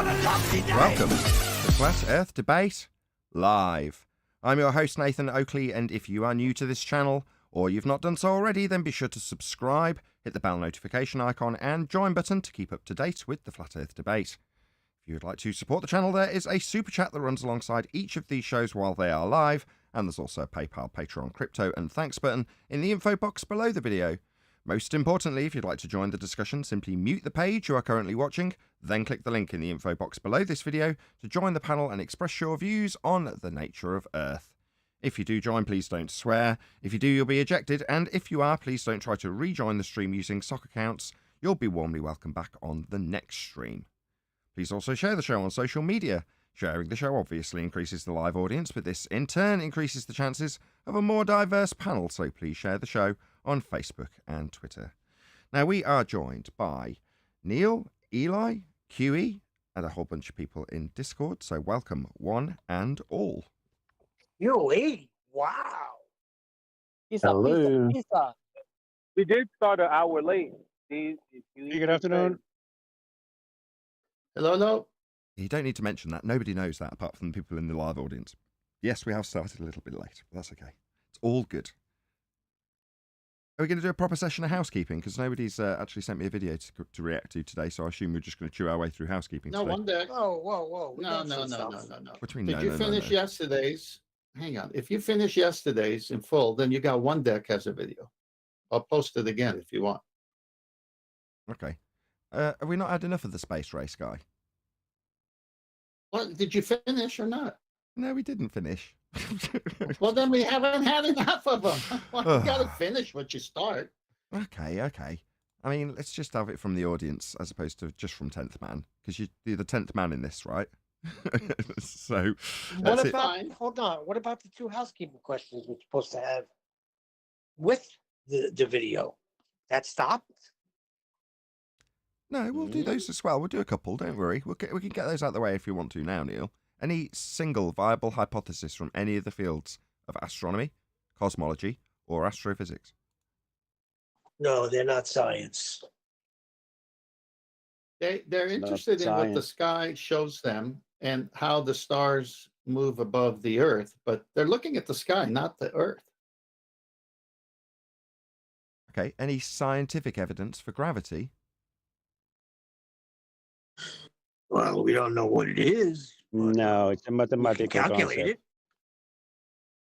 Welcome to Flat Earth Debate Live. I'm your host Nathan Oakley, and if you are new to this channel, or you've not done so already, then be sure to subscribe, hit the bell notification icon and join button to keep up to date with the Flat Earth Debate. If you would like to support the channel, there is a super chat that runs alongside each of these shows while they are live, and there's also a PayPal, Patreon, crypto and thanks button in the info box below the video. Most importantly, if you'd like to join the discussion, simply mute the page you are currently watching, then click the link in the info box below this video to join the panel and express your views on the nature of Earth. If you do join, please don't swear. If you do, you'll be ejected, and if you are, please don't try to rejoin the stream using sock accounts. You'll be warmly welcomed back on the next stream. Please also share the show on social media. Sharing the show obviously increases the live audience, but this in turn increases the chances of a more diverse panel, so please share the show on Facebook and Twitter. Now, we are joined by Neil, Eli, QE, and a whole bunch of people in Discord, so welcome one and all. QE? Wow. Hello. Pizza. We did start an hour late. Good afternoon. Hello. You don't need to mention that. Nobody knows that apart from the people in the live audience. Yes, we have started a little bit late, but that's okay. It's all good. Are we going to do a proper session of housekeeping? Because nobody's actually sent me a video to react to today, so I assume we're just going to chew our way through housekeeping No, today. one deck. Whoa. No. What do you mean, Did you finish yesterday's? Hang on. If you finish yesterday's in full, then you got one deck has a video. I'll post it again if you want. Okay. Have we not had enough of the space race guy? Well, did you finish or not? No, we didn't finish. Well, then we haven't had enough of them. Well, you got to finish what you start. Okay. I mean, let's just have it from the audience as opposed to just from 10th Man, because you're the 10th man in this, right? So, What about, hold on, what about the two housekeeping questions we're supposed to have with the video? That stopped? No, we'll do those as well. We'll do a couple, don't worry. We can get those out of the way if you want to now, Neil. Any single viable hypothesis from any of the fields of astronomy, cosmology, or astrophysics? No, they're not science. They're interested in what the sky shows them and how the stars move above the Earth, but they're looking at the sky, not the Earth. Okay, any scientific evidence for gravity? Well, we don't know what it is. No, it's a mathematical Calculate concept. it.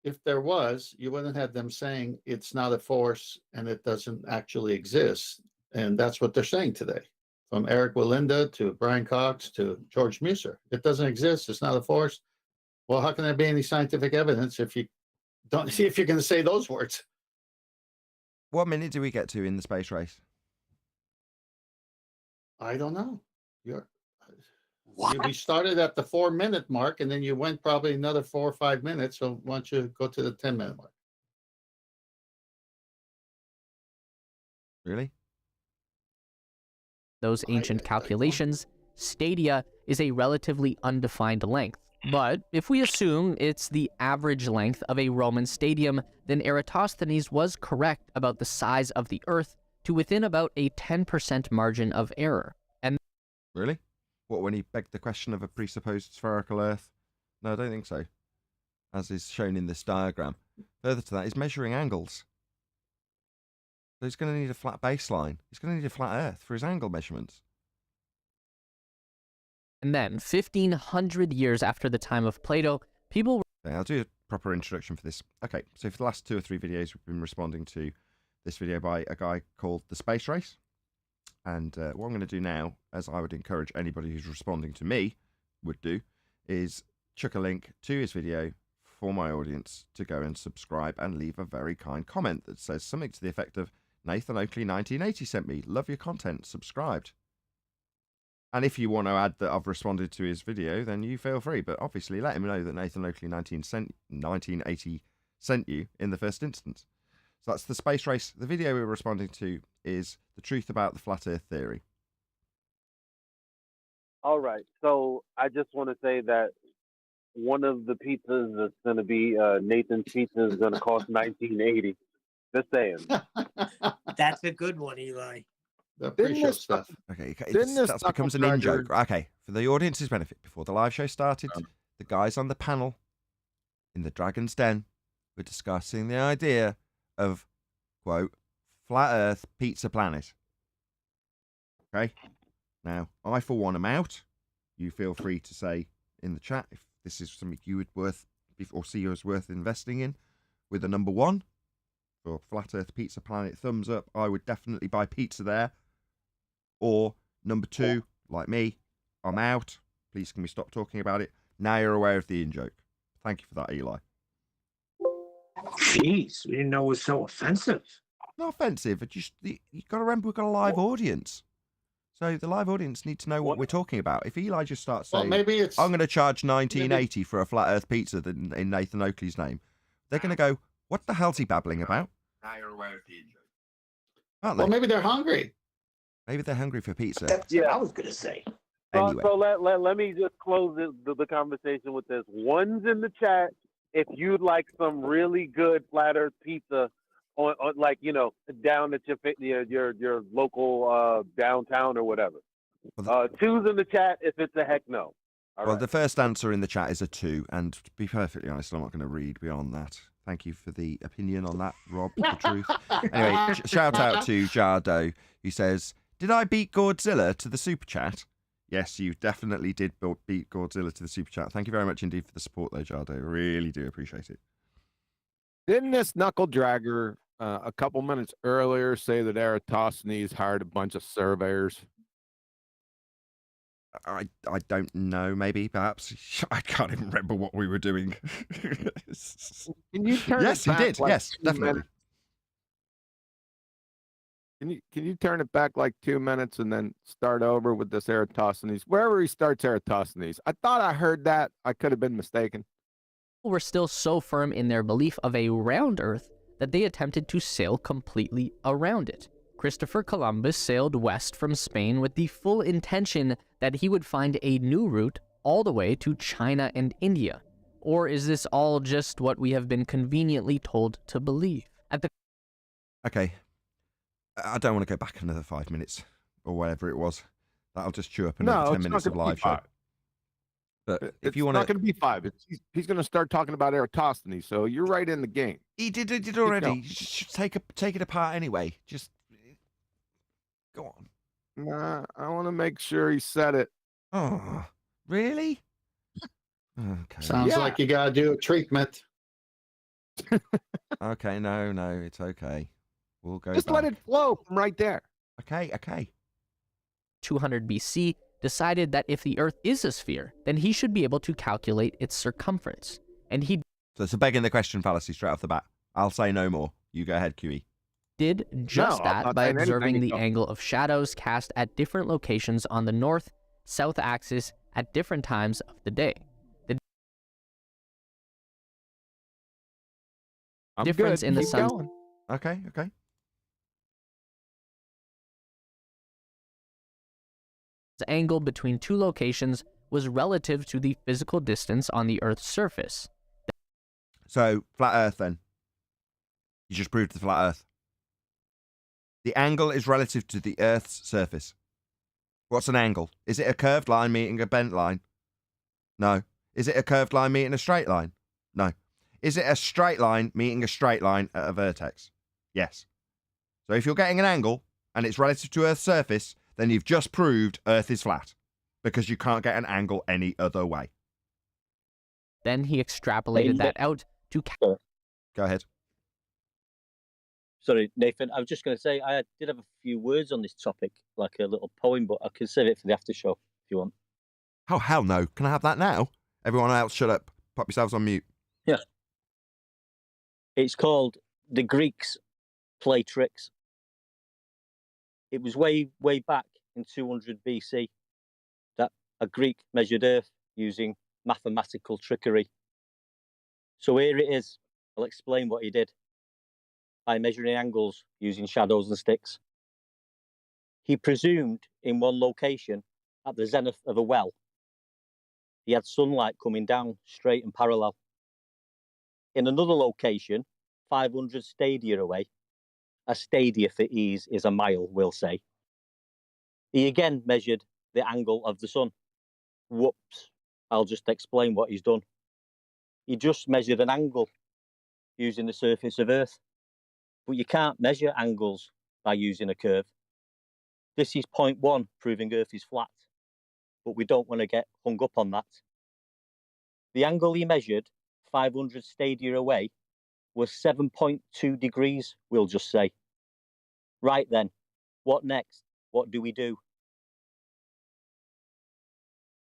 If there was, you wouldn't have them saying it's not a force and it doesn't actually exist. And that's what they're saying today. From Eric Walinda to Brian Cox to George Muser. It doesn't exist. It's not a force. Well, how can there be any scientific evidence if you don't see if you're going to say those words? What minute do we get to in the space race? I don't know. We started at the 4-minute mark, and then you went probably another 4 or 5 minutes. So why don't you go to the 10-minute mark? Really? Those ancient calculations, stadia is a relatively undefined length. But if we assume it's the average length of a Roman stadium, then Eratosthenes was correct about the size of the Earth to within about a 10% margin of error. And Really? What, when he begged the question of a presupposed spherical Earth? No, I don't think so, as is shown in this diagram. Further to that, he's measuring angles. So he's going to need a flat baseline. He's going to need a flat Earth for his angle measurements. And then, 1,500 years after the time of Plato, people... Okay, I'll do a proper introduction for this. Okay, so for the last 2 or 3 videos, we've been responding to this video by a guy called The Space Race. And what I'm going to do now, as I would encourage anybody who's responding to me would do, is chuck a link to his video for my audience to go and subscribe and leave a very kind comment that says something to the effect of, Nathan Oakley 1980 sent me, love your content, subscribed. And if you want to add that I've responded to his video, then you feel free. But obviously let him know that Nathan Oakley 1980 sent you in the first instance. So that's the space race. The video we're responding to is the truth about the flat Earth theory. All right. So I just want to say that one of the pizzas that's going to be Nathan's Pizza is going to cost $19.80. Just saying. That's a good one, Eli. The Didn't pre-show this stuff. Okay, Didn't this that becomes an in-joke. knuckle-dragger- Okay, for the audience's benefit, before the live show started, the guys on the panel in the Dragon's Den were discussing the idea of, quote, flat Earth pizza planet. Okay? Now, I for one am out. You feel free to say in the chat if this is something you would worth or see as worth investing in. With a number 1 for flat Earth pizza planet, thumbs up. I would definitely buy pizza there. Or number 2, like me, I'm out. Please can we stop talking about it? Now you're aware of the in-joke. Thank you for that, Eli. Jeez, we didn't know it was so offensive. Not offensive, but you got to remember we've got a live audience. So the live audience need to know what we're talking about. If Eli just starts Well, saying, maybe it's I'm going to charge $19.80 for a flat Earth pizza in Nathan Oakley's name, they're going to go, what the hell's he babbling about? Now you're aware of the in-joke. Aren't they? well, maybe they're hungry. Maybe they're hungry for pizza. That's what I was going to say. Anyway. So let me just close the conversation with this. One's in the chat. If you'd like some really good flat Earth pizza, on like down at your local downtown or whatever. Well, 2's in the chat if it's a heck no. All well, right. the first answer in the chat is a 2, and to be perfectly honest, I'm not going to read beyond that. Thank you for the opinion on that, Rob, the truth. Anyway, shout out to Jardo, who says, did I beat Godzilla to the super chat? Yes, you definitely did beat Godzilla to the super chat. Thank you very much indeed for the support, though, Jardo. Really do appreciate it. Didn't this knuckle dragger a couple minutes earlier say that Eratosthenes hired a bunch of surveyors? I don't know, maybe, perhaps. I can't even remember what we were doing. Can you turn Yes, it he back did. like Yes, 2 definitely. minutes? Can you turn it back like 2 minutes and then start over with this Eratosthenes? Wherever he starts Eratosthenes. I thought I heard that. I could have been mistaken. Were still so firm in their belief of a round Earth that they attempted to sail completely around it. Christopher Columbus sailed west from Spain with the full intention that he would find a new route all the way to China and India. Or is this all just what we have been conveniently told to believe? Okay. I don't want to go back another 5 minutes or whatever it was. That'll just chew up another 10 minutes of live show. But if you want not going to be 5. He's going to start talking about Eratosthenes, so you're right in the game. he did already. Take it apart anyway. Just go on. Nah, I want to make sure he said it. Oh, really? Okay. Sounds like you got to do a treatment. Okay, no, it's okay. We'll go Just back. let it flow from right there. Okay. 200 BC, decided that if the Earth is a sphere, then he should be able to calculate its circumference. And he So it's a begging the question fallacy straight off the bat. I'll say no more. You go ahead, QE. did just No, I'm that not by saying observing anything. the angle of shadows cast at different locations on the north, south axis at different times of the day. I'm difference good. in the Keep sun's going. Okay. angle between two locations was relative to the physical distance on the Earth's surface. So, flat Earth then. You just proved the flat Earth. The angle is relative to the Earth's surface. What's an angle? Is it a curved line meeting a bent line? No. Is it a curved line meeting a straight line? No. Is it a straight line meeting a straight line at a vertex? Yes. So if you're getting an angle and it's relative to Earth's surface, then you've just proved Earth is flat because you can't get an angle any other way. Then he extrapolated that out to Go ahead. Sorry, Nathan. I was just going to say I did have a few words on this topic, like a little poem, but I can save it for the after show if you want. Oh, hell no. Can I have that now? Everyone else, shut up. Pop yourselves on mute. Yeah. It's called The Greeks Play Tricks. It was way back in 200 BC that a Greek measured Earth using mathematical trickery. So here it is. I'll explain what he did by measuring angles using shadows and sticks. He presumed in one location, at the zenith of a well, he had sunlight coming down straight and parallel. In another location, 500 stadia away, a stadia for ease is a mile, we'll say, He again measured the angle of the sun. Whoops. I'll just explain what he's done. He just measured an angle using the surface of Earth. But you can't measure angles by using a curve. This is point 1, proving Earth is flat. But we don't want to get hung up on that. The angle he measured, 500 stadia away, was 7.2 degrees, we'll just say. Right then, what next? What do?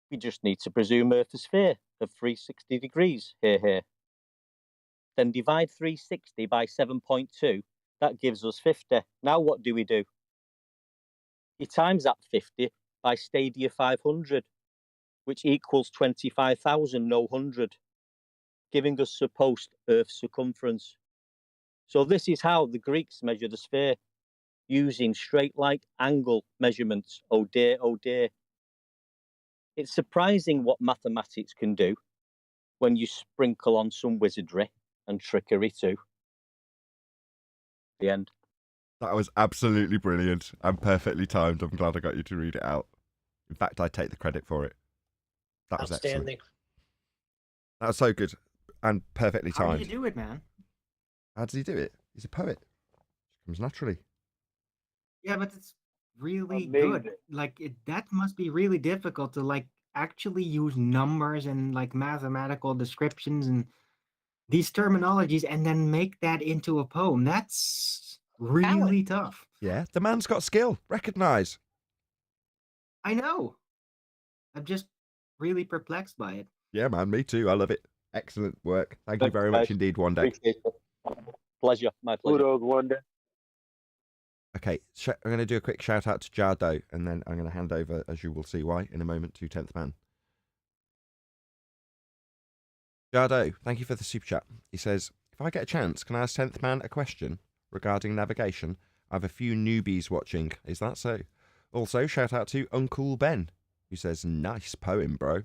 We just need to presume Earth a sphere of 360 degrees, here. Then divide 360 by 7.2, that gives us 50. Now what do? You times that 50 by stadia 500, which equals 25,100, giving us supposed Earth circumference. So this is how the Greeks measured a sphere, using straight-line angle measurements. Oh dear, oh dear. It's surprising what mathematics can do when you sprinkle on some wizardry and trickery too. The end. That was absolutely brilliant and perfectly timed. I'm glad I got you to read it out. In fact, I take the credit for it. That was excellent. Outstanding. That was so good and perfectly timed. How do you do it, man? How does he do it? He's a poet. It comes naturally. Yeah, but it's really Amazing. good. Like that must be really difficult to like actually use numbers and like mathematical descriptions and these terminologies and then make that into a poem. That's really tough. Yeah, the man's got skill. Recognise. I know. I'm just really perplexed by it. Yeah, man, me too. I love it. Excellent work. Thank you very much indeed, One Day. Appreciate it. Pleasure, my pleasure. Kudos, one day. Okay, I'm going to do a quick shout out to Jardo, and then I'm going to hand over, as you will see why, in a moment to 10th Man. Jardo, thank you for the super chat. He says, if I get a chance, can I ask 10th Man a question regarding navigation? I have a few newbies watching. Is that so? Also, shout out to Uncle Ben, who says, nice poem, bro.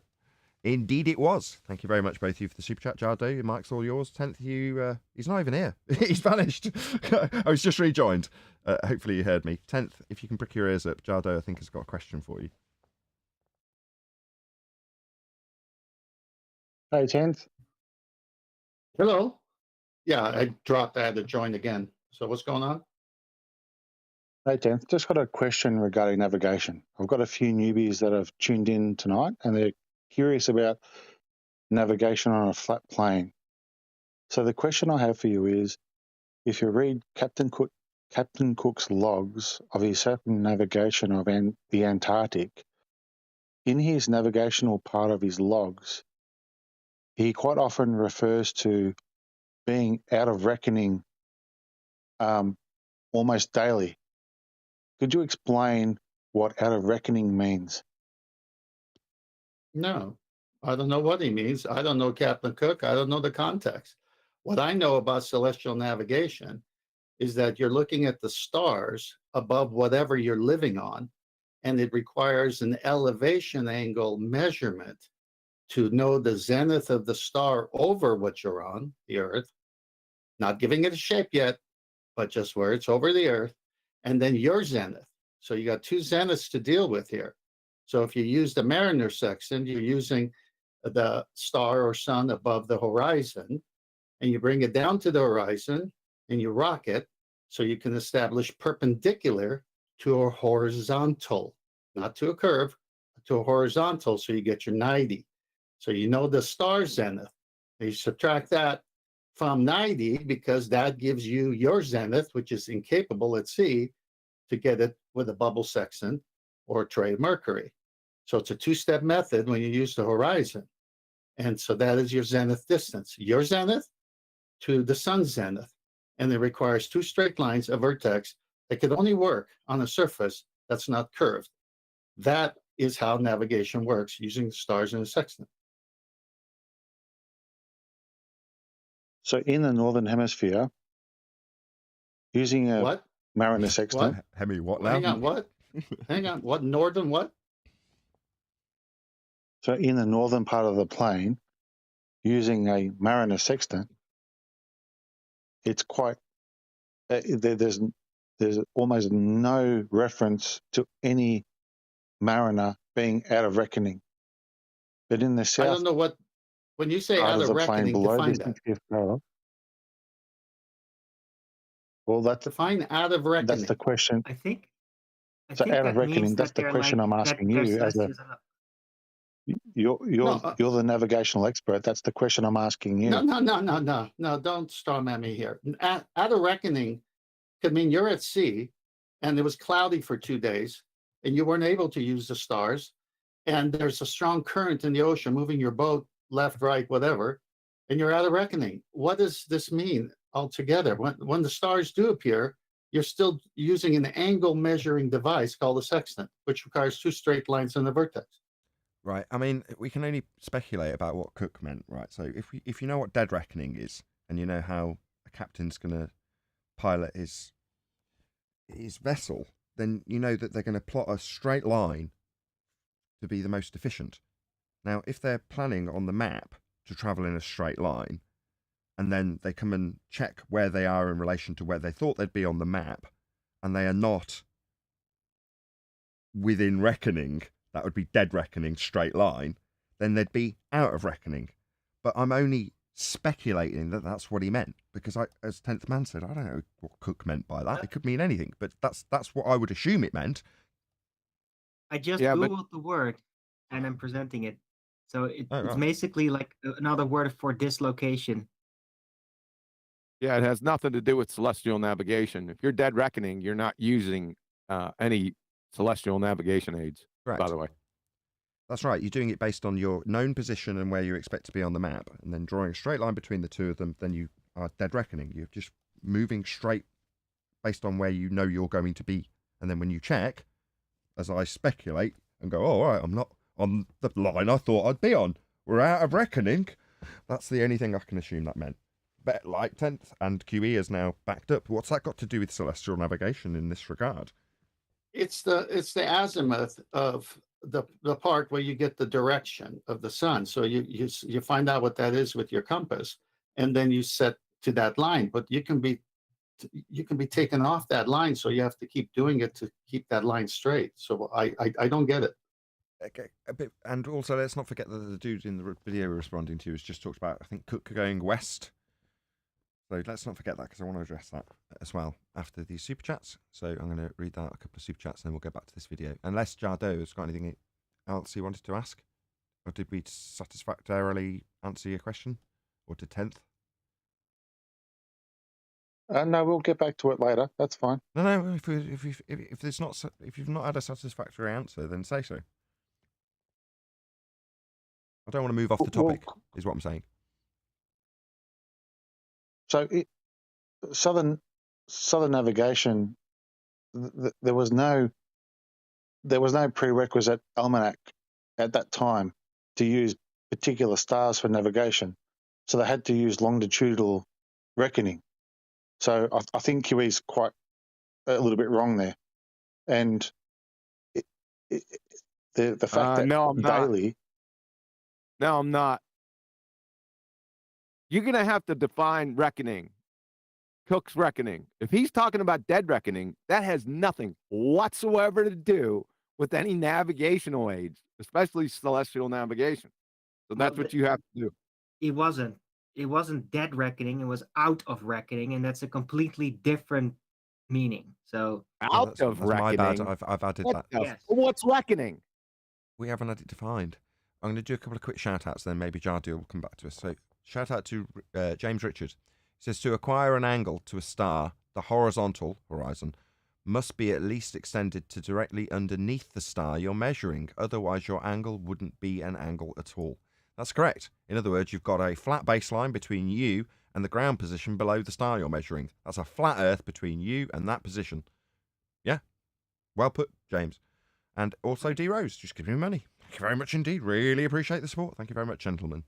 Indeed it was. Thank you very much, both of you, for the super chat. Jardo, your mic's all yours. 10th, he's not even here. He's vanished. I was just rejoined. Hopefully you heard me. 10th, if you can prick your ears up, Jardo, I think, has got a question for you. Hey, 10th. Hello. Yeah, I dropped. I had to join again. So what's going on? Hey, 10th. Just got a question regarding navigation. I've got a few newbies that have tuned in tonight, and they're curious about navigation on a flat plane. So the question I have for you is, if you read Captain Cook's logs of his circumnavigation of the Antarctic, in his navigational part of his logs, he quite often refers to being out of reckoning almost daily. Could you explain what out of reckoning means? No, I don't know what he means. I don't know Captain Cook. I don't know the context. What I know about celestial navigation is that you're looking at the stars above whatever you're living on, and it requires an elevation angle measurement to know the zenith of the star over what you're on, the Earth, not giving it a shape yet, but just where it's over the Earth, and then your zenith. So you got two zeniths to deal with here. So if you use the Mariner sextant, you're using the star or sun above the horizon, and you bring it down to the horizon and you rock it so you can establish perpendicular to a horizontal, not to a curve, to a horizontal, so you get your 90. So you know the star zenith. And you subtract that from 90 because that gives you your zenith, which is incapable at sea to get it with a bubble sextant or a tray of mercury. So it's a two-step method when you use the horizon. And so that is your zenith distance, your zenith to the sun's zenith. And it requires two straight lines, a vertex, that could only work on a surface that's not curved. That is how navigation works using the stars and the sextant. So in the Northern Hemisphere, using a What? Mariner sextant. What? Hemi, what now? Hang on, what? Hang on, what? Northern what? So in the northern part of the plane, using a Mariner sextant, it's quite, there's almost no reference to any mariner being out of reckoning. But in the I south don't know what, when you say part out of of the plane reckoning, below define this that. 60th parallel, well, that's Define out of the reckoning. question. I think So out of that reckoning, means that's that the they're question like I'm that asking their you as a celestials are No, you're the navigational expert. That's the question I'm asking you. no, don't storm at me here. Out of reckoning could mean you're at sea and it was cloudy for 2 days and you weren't able to use the stars. And there's a strong current in the ocean moving your boat left, right, whatever, and you're out of reckoning. What does this mean altogether? When the stars do appear, you're still using an angle measuring device called a sextant, which requires 2 straight lines in the vertex. Right. I mean, we can only speculate about what Cook meant, right? So if you know what dead reckoning is, and you know how a captain's going to pilot his vessel, then you know that they're going to plot a straight line to be the most efficient. Now, if they're planning on the map to travel in a straight line, and then they come and check where they are in relation to where they thought they'd be on the map, and they are not within reckoning, that would be dead reckoning, straight line, then they'd be out of reckoning. But I'm only speculating that that's what he meant, because as 10th Man said, I don't know what Cook meant by that. It could mean anything, but that's what I would assume it meant. I just Yeah, but Googled the word and I'm presenting it. So Oh, it's right. basically like another word for dislocation. yeah, it has nothing to do with celestial navigation. If you're dead reckoning, you're not using any celestial navigation aids, Correct. by the way. That's right. You're doing it based on your known position and where you expect to be on the map, and then drawing a straight line between the two of them. Then you are dead reckoning. You're just moving straight based on where you know you're going to be. And then when you check, as I speculate and go, oh, all right, I'm not on the line I thought I'd be on. We're out of reckoning. That's the only thing I can assume that meant. But like 10th and QE is now backed up. What's that got to do with celestial navigation in this regard? It's the azimuth of the part where you get the direction of the sun. So you find out what that is with your compass, and then you set to that line. But you can be taken off that line, so you have to keep doing it to keep that line straight. So I don't get it. Okay, a bit, and also let's not forget that the dude in the video we're responding to has just talked about, I think, Cook going west. So let's not forget that, because I want to address that as well after these super chats. So I'm going to read out a couple of super chats and then we'll go back to this video. Unless Jardo has got anything else he wanted to ask, or did we satisfactorily answer your question, or did 10th? No, we'll get back to it later. That's fine. No. If there's not, if you've not had a satisfactory answer, then say so. I don't want to move off the topic, is what I'm saying. So southern navigation, there was no prerequisite almanac at that time to use particular stars for navigation. So they had to use longitudinal reckoning. So I think QE's quite a little bit wrong there. And the fact that No, I'm not. daily. No, I'm not. You're going to have to define reckoning, Cook's reckoning. If he's talking about dead reckoning, that has nothing whatsoever to do with any navigational aids, especially celestial navigation. So that's what you have to do. It wasn't dead reckoning, it was out of reckoning, and that's a completely different meaning. So Out of that's my reckoning. bad. I've added What that. Yes. What's reckoning? We haven't had it defined. I'm going to do a couple of quick shout outs, then maybe Jardu will come back to us. So, shout out to James Richard. He says, to acquire an angle to a star, the horizontal horizon must be at least extended to directly underneath the star you're measuring. Otherwise, your angle wouldn't be an angle at all. That's correct. In other words, you've got a flat baseline between you and the ground position below the star you're measuring. That's a flat Earth between you and that position. Yeah? Well put, James. And also D Rose, just giving me money. Thank you very much indeed. Really appreciate the support. Thank you very much, gentlemen.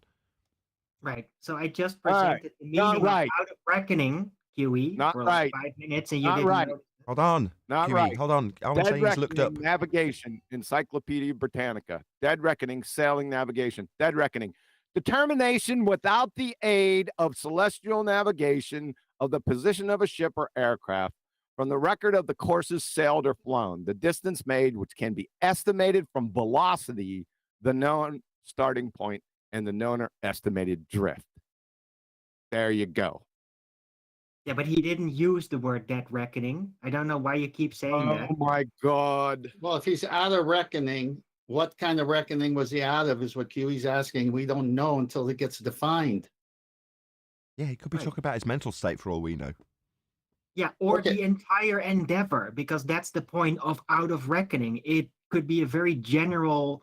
Right. So I just All right. presented the Not meaning of right. out of reckoning, QE, Not for right. like 5 minutes, and you Not didn't right. know. Hold on. Not Kiwi, right. hold on. I want to say Dead he's looked up. reckoning navigation, Encyclopedia Britannica. Dead reckoning sailing navigation. Dead reckoning. Determination without the aid of celestial navigation of the position of a ship or aircraft, from the record of the courses sailed or flown, the distance made, which can be estimated from velocity, the known starting point, and the known or estimated drift. There you go. Yeah, but he didn't use the word dead reckoning. I don't know why you keep saying that. Oh my God. Well, if he's out of reckoning, what kind of reckoning was he out of is what Kiwi's asking. We don't know until it gets defined. Yeah, he could be Right. talking about his mental state for all we know. Yeah, or Okay. the entire endeavor, because that's the point of out of reckoning. It could be a very general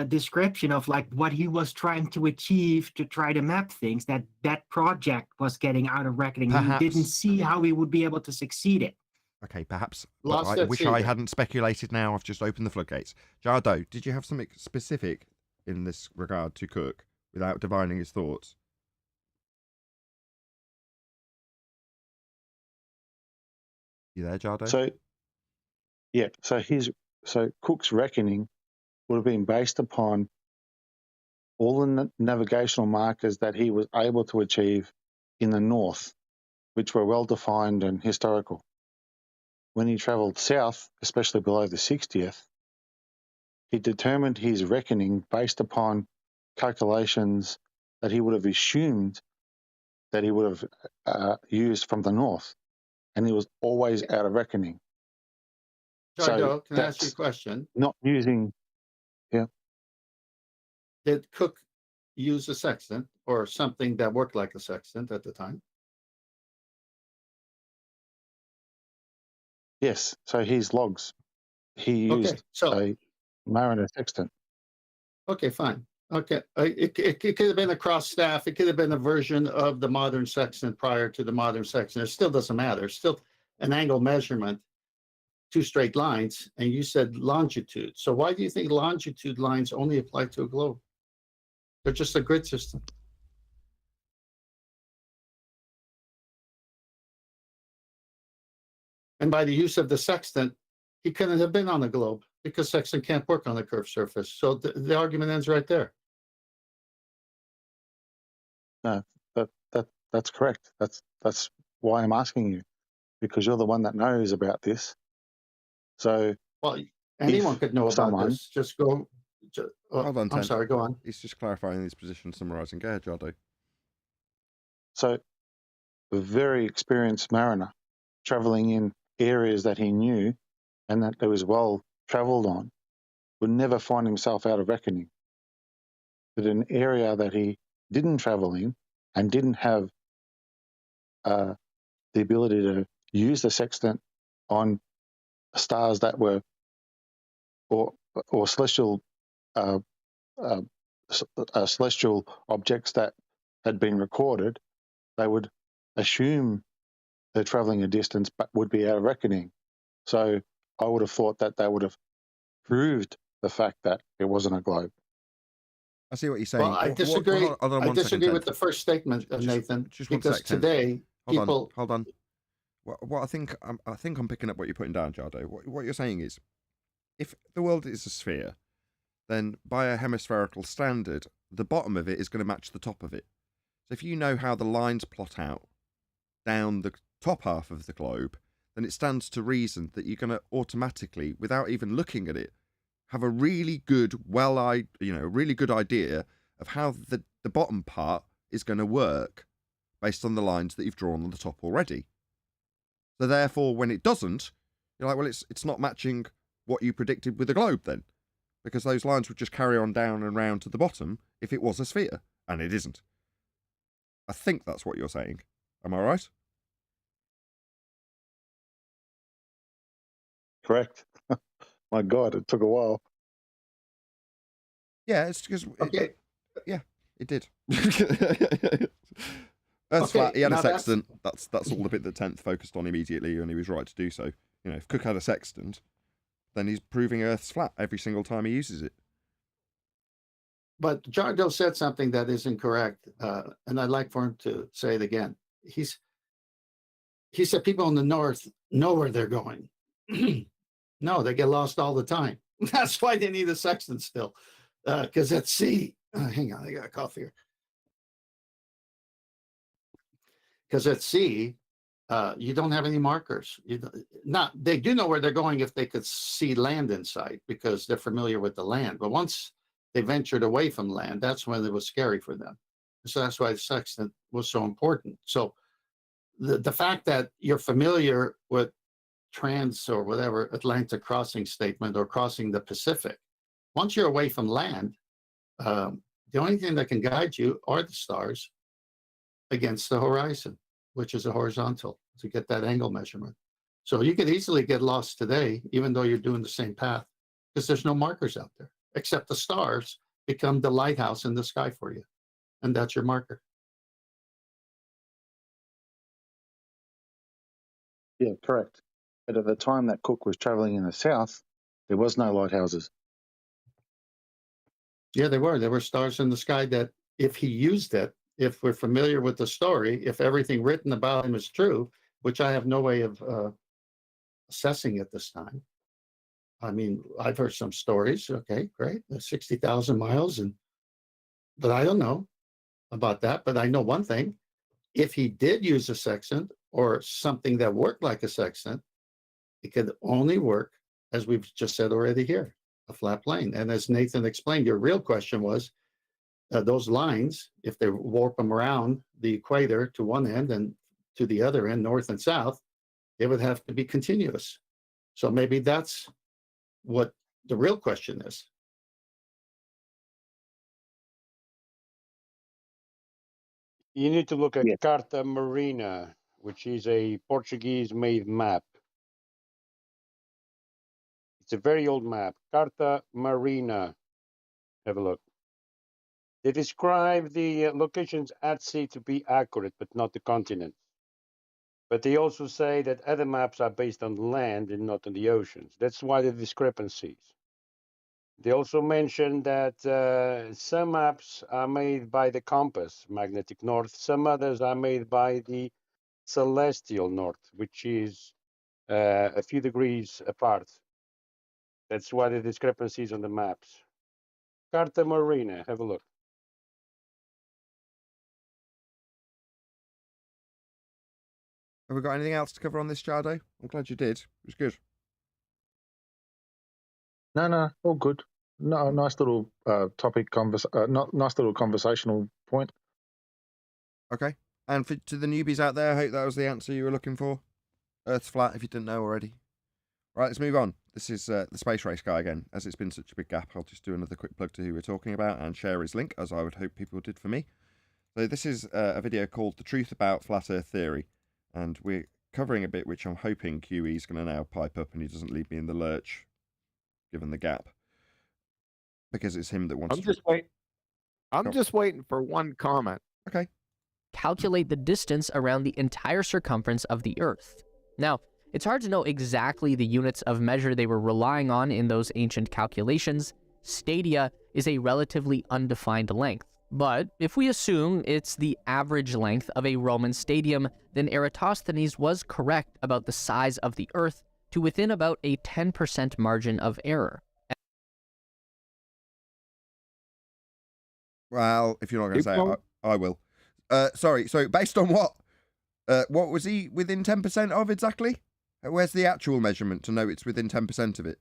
description of like what he was trying to achieve to try to map things, that project was getting out of reckoning. Perhaps. He didn't see how he would be able to succeed it. Okay, perhaps. But Lost I at wish sea I then. hadn't speculated now. I've just opened the floodgates. Jardo, did you have something specific in this regard to Cook without divining his thoughts? You there, Jardo? So, yeah, so Cook's reckoning would have been based upon all the navigational markers that he was able to achieve in the north, which were well defined and historical. When he travelled south, especially below the 60th, he determined his reckoning based upon calculations that he would have assumed that he would have used from the north, and he was always out of reckoning. Jardo, can I ask you a that's question? not using, Did Cook use a sextant or something that worked like a sextant at the time? yes, so his logs, he Okay, used so a Mariner sextant. okay, fine. Okay, it could have been a cross staff. It could have been a version of the modern sextant prior to the modern sextant. It still doesn't matter. It's still an angle measurement, two straight lines, and you said longitude. So why do you think longitude lines only apply to a globe? They're just a grid system. And by the use of the sextant, he couldn't have been on a globe because sextant can't work on a curved surface. So the argument ends right there. No, that's correct. That's why I'm asking you, because you're the one that knows about this. So Well, anyone if could know about someone, this. Just go. Hold on, I'm Ted. sorry, go on. He's just clarifying his position, summarising. Go ahead, Jardo. so a very experienced mariner travelling in areas that he knew and that it was well travelled on would never find himself out of reckoning. But an area that he didn't travel in and didn't have the ability to use the sextant on stars that were or celestial celestial objects that had been recorded, they would assume they're travelling a distance but would be out of reckoning. So I would have thought that they would have proved the fact that it wasn't a globe. I see what you're saying. Well, I disagree. Hold on I one disagree second, with Ted. the first statement, Just- Nathan, just one because sec, Ted. today people. Hold on. What I think I'm picking up what you're putting down, Jardo. What you're saying is, if the world is a sphere, then by a hemispherical standard, the bottom of it is going to match the top of it. So if you know how the lines plot out down the top half of the globe, then it stands to reason that you're going to automatically, without even looking at it, have a really good, really good idea of how the bottom part is going to work based on the lines that you've drawn on the top already. So therefore, when it doesn't, you're like, well, it's not matching what you predicted with the globe then, because those lines would just carry on down and round to the bottom if it was a sphere, and it isn't. I think that's what you're saying. Am I right? Correct. My God, it took a while. Yeah, it's because Okay. it did. That's Okay, flat. He had a now that's- sextant. That's all the bit that 10th focused on immediately, and he was right to do so. If Cook had a sextant, then he's proving Earth's flat every single time he uses it. But Jardo said something that is incorrect, and I'd like for him to say it again. He said people in the north know where they're going. No, they get lost all the time. That's why they need a sextant still, because at sea. Hang on, I got a cough here. Because at sea, You don't have any markers. They do know where they're going if they could see land in sight because they're familiar with the land. But once they ventured away from land, that's when it was scary for them. So that's why the sextant was so important. So the fact that you're familiar with trans or whatever Atlantic crossing statement or crossing the Pacific, once you're away from land, the only thing that can guide you are the stars against the horizon, which is a horizontal, to get that angle measurement. So you could easily get lost today, even though you're doing the same path, because there's no markers out there, except the stars become the lighthouse in the sky for you. And that's your marker. Yeah, correct. But at the time that Cook was traveling in the south, there was no lighthouses. Yeah, there were stars in the sky that if he used it, if we're familiar with the story, if everything written about him is true, which I have no way of assessing at this time. I mean, I've heard some stories. Okay, great. 60,000 miles. But I don't know about that. But I know one thing. If he did use a sextant or something that worked like a sextant, it could only work, as we've just said already here, a flat plane. And as Nathan explained, your real question was, those lines, if they warp them around the equator to one end and to the other end, north and south, they would have to be continuous. So maybe that's what the real question is. You need to look at Yeah. Carta Marina, which is a Portuguese-made map. It's a very old map. Carta Marina. Have a look. They describe the locations at sea to be accurate, but not the continents. But they also say that other maps are based on land and not on the oceans. That's why the discrepancies. They also mention that some maps are made by the compass, magnetic north. Some others are made by the celestial north, which is a few degrees apart. That's why the discrepancies on the maps. Carta Marina, have a look. Have we got anything else to cover on this, Jardo? I'm glad you did. It was good. No, all good. No, nice little nice little conversational point. Okay. And to the newbies out there, I hope that was the answer you were looking for. Earth's flat, if you didn't know already. Right, let's move on. This is the space race guy again. As it's been such a big gap, I'll just do another quick plug to who we're talking about and share his link, as I would hope people did for me. So this is a video called The Truth About Flat Earth Theory. And we're covering a bit which I'm hoping QE is going to now pipe up and he doesn't leave me in the lurch, given the gap. Because it's him that wants I'm just waiting for one comment. Okay. Calculate the distance around the entire circumference of the Earth. Now, it's hard to know exactly the units of measure they were relying on in those ancient calculations. Stadia is a relatively undefined length. But if we assume it's the average length of a Roman stadium, then Eratosthenes was correct about the size of the Earth to within about a 10% margin of error. Well, if you're not going to say it, I will. Sorry, so based on what? What was he within 10% of exactly? Where's the actual measurement to know it's within 10% of it?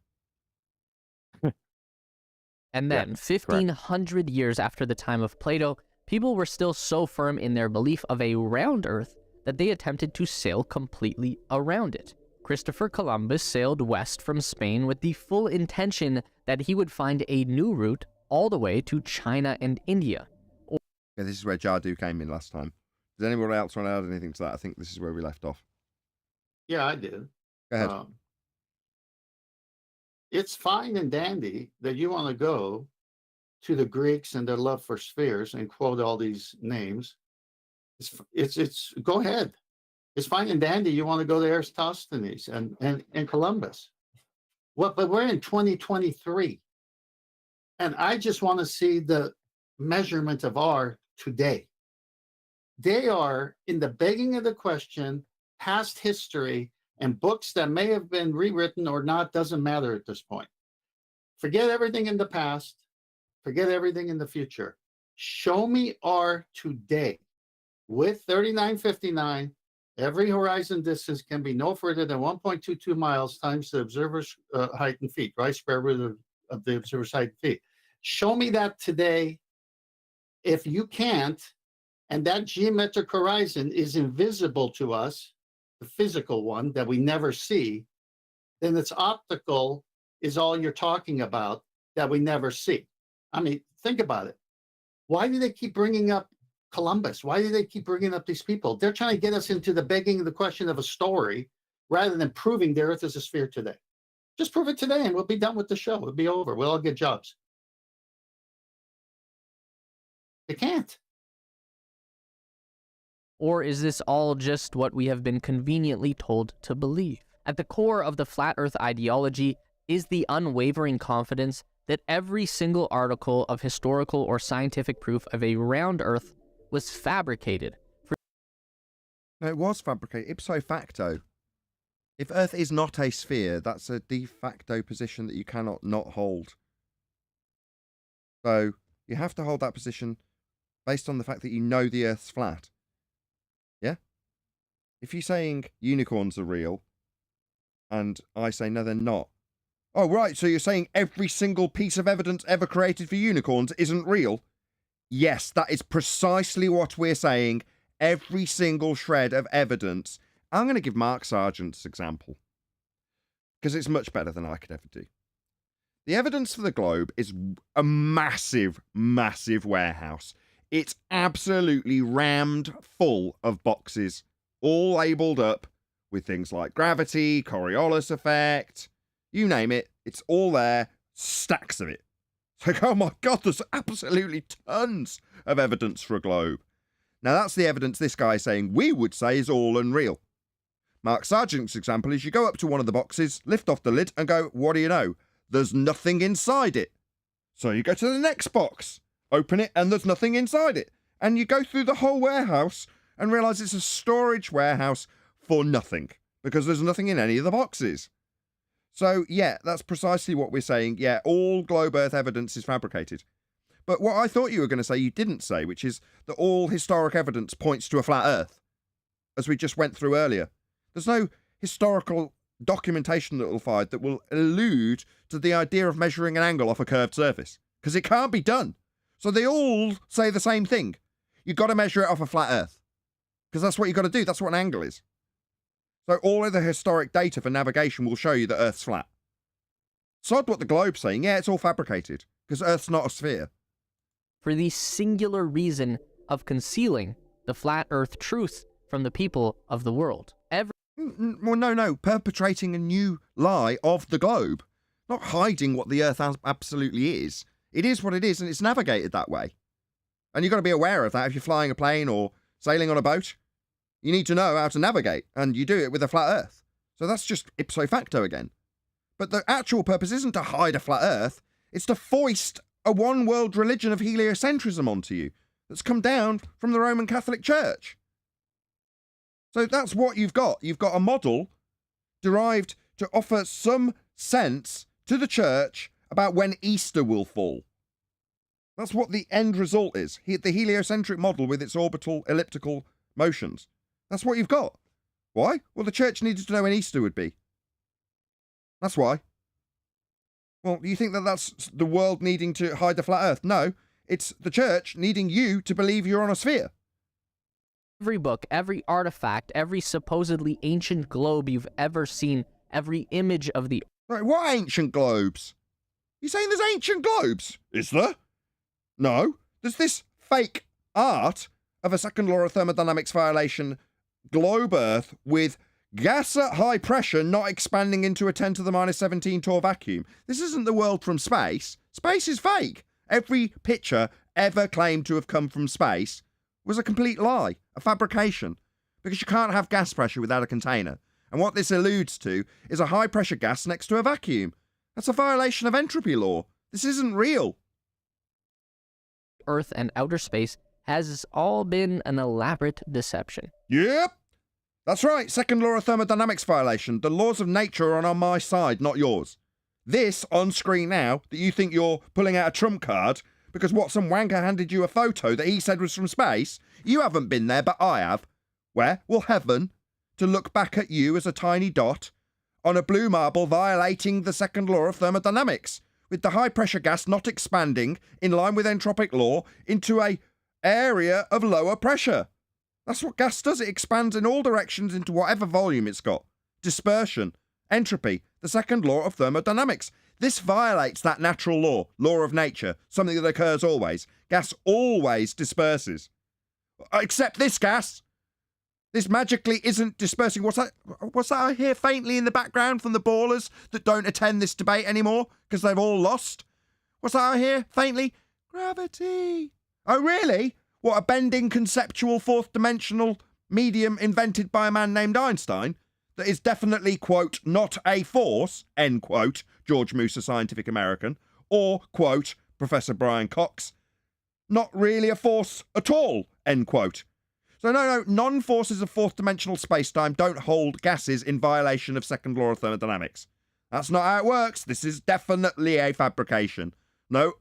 And then, 1,500 years after the time of Plato, people were still so firm in their belief of a round Earth that they attempted to sail completely around it. Christopher Columbus sailed west from Spain with the full intention that he would find a new route all the way to China and India. Yeah, this is where Jardu came in last time. Does anyone else want to add anything to that? I think this is where we left off. Yeah, I did. Go ahead. It's fine and dandy that you want to go to the Greeks and their love for spheres and quote all these names. It's go ahead. It's fine and dandy. You want to go to Eratosthenes and Columbus. But we're in 2023. And I just want to see the measurement of R today. They are in the begging of the question, past history, and books that may have been rewritten or not, doesn't matter at this point. Forget everything in the past. Forget everything in the future. Show me R today with 3959 Every horizon distance can be no further than 1.22 miles times the observer's height in feet, right? Square root of the observer's height in feet. Show me that today. If you can't, and that geometric horizon is invisible to us, the physical one that we never see, then it's optical is all you're talking about that we never see. I mean, think about it. Why do they keep bringing up Columbus? Why do they keep bringing up these people? They're trying to get us into the begging the question of a story rather than proving the Earth is a sphere today. Just prove it today and we'll be done with the show. It'll be over. We'll all get jobs. They can't. Or is this all just what we have been conveniently told to believe? At the core of the flat Earth ideology is the unwavering confidence that every single article of historical or scientific proof of a round Earth was fabricated. No, it was fabricated, ipso facto. If Earth is not a sphere, that's a de facto position that you cannot not hold. So, you have to hold that position based on the fact that you know the Earth's flat. Yeah? If you're saying unicorns are real, and I say no, they're not. Oh, right, so you're saying every single piece of evidence ever created for unicorns isn't real? Yes, that is precisely what we're saying. Every single shred of evidence. I'm going to give Mark Sargent's example, because it's much better than I could ever do. The evidence for the globe is a massive, massive warehouse. It's absolutely rammed full of boxes, all labelled up with things like gravity, Coriolis effect, you name it, it's all there, stacks of it. It's like, oh my God, there's absolutely tons of evidence for a globe. Now that's the evidence this guy is saying we would say is all unreal. Mark Sargent's example is you go up to one of the boxes, lift off the lid and go, what do you know? There's nothing inside it. So you go to the next box, open it and there's nothing inside it. And you go through the whole warehouse and realise it's a storage warehouse for nothing, because there's nothing in any of the boxes. So, yeah, that's precisely what we're saying. Yeah, all globe Earth evidence is fabricated. But what I thought you were going to say you didn't say, which is that all historic evidence points to a flat Earth, as we just went through earlier. There's no historical documentation that will find that will allude to the idea of measuring an angle off a curved surface, because it can't be done. So they all say the same thing. You've got to measure it off a flat Earth, because that's what you've got to do. That's what an angle is. So all of the historic data for navigation will show you that Earth's flat. Sod what the globe's saying. Yeah, it's all fabricated, because Earth's not a sphere. For the singular reason of concealing the flat Earth truth from the people of the world. Well, no. Perpetrating a new lie of the globe. Not hiding what the Earth absolutely is. It is what it is, and it's navigated that way. And you've got to be aware of that if you're flying a plane or sailing on a boat. You need to know how to navigate, and you do it with a flat Earth. So that's just ipso facto again. But the actual purpose isn't to hide a flat Earth, it's to foist a one-world religion of heliocentrism onto you that's come down from the Roman Catholic Church. So that's what you've got. You've got a model derived to offer some sense to the church about when Easter will fall. That's what the end result is. The heliocentric model with its orbital elliptical motions. That's what you've got. Why? Well, the church needed to know when Easter would be. That's why. Well, you think that that's the world needing to hide the flat Earth? No, it's the church needing you to believe you're on a sphere. Every book, every artifact, every supposedly ancient globe you've ever seen, every image of the... Right, what ancient globes? You saying there's ancient globes? Is there? No. There's this fake art of a second law of thermodynamics violation globe Earth with gas at high pressure not expanding into a 10 to the minus 17 torr vacuum. This isn't the world from space. Space is fake. Every picture ever claimed to have come from space was a complete lie, a fabrication, because you can't have gas pressure without a container. And what this alludes to is a high pressure gas next to a vacuum. That's a violation of entropy law. This isn't real. Earth and outer space has all been an elaborate deception. Yep. That's right. Second law of thermodynamics violation. The laws of nature are on my side, not yours. This on screen now that you think you're pulling out a trump card because what some wanker handed you a photo that he said was from space. You haven't been there, but I have. Where? Well, heaven. to look back at you as a tiny dot on a blue marble violating the second law of thermodynamics, with the high-pressure gas not expanding in line with entropic law into a area of lower pressure. That's what gas does. It expands in all directions into whatever volume it's got. Dispersion, entropy, the second law of thermodynamics. This violates that natural law of nature, something that occurs always. Gas always disperses. Except this gas. This magically isn't dispersing. What's that I hear faintly in the background from the ballers that don't attend this debate anymore because they've all lost? What's that I hear faintly? Gravity. Oh, really? What, a bending conceptual fourth dimensional medium invented by a man named Einstein that is definitely, quote, not a force, end quote, George Musa, Scientific American, or, quote, Professor Brian Cox, not really a force at all, end quote. So no, non-forces of fourth dimensional spacetime don't hold gases in violation of second law of thermodynamics. That's not how it works. This is definitely a fabrication. No,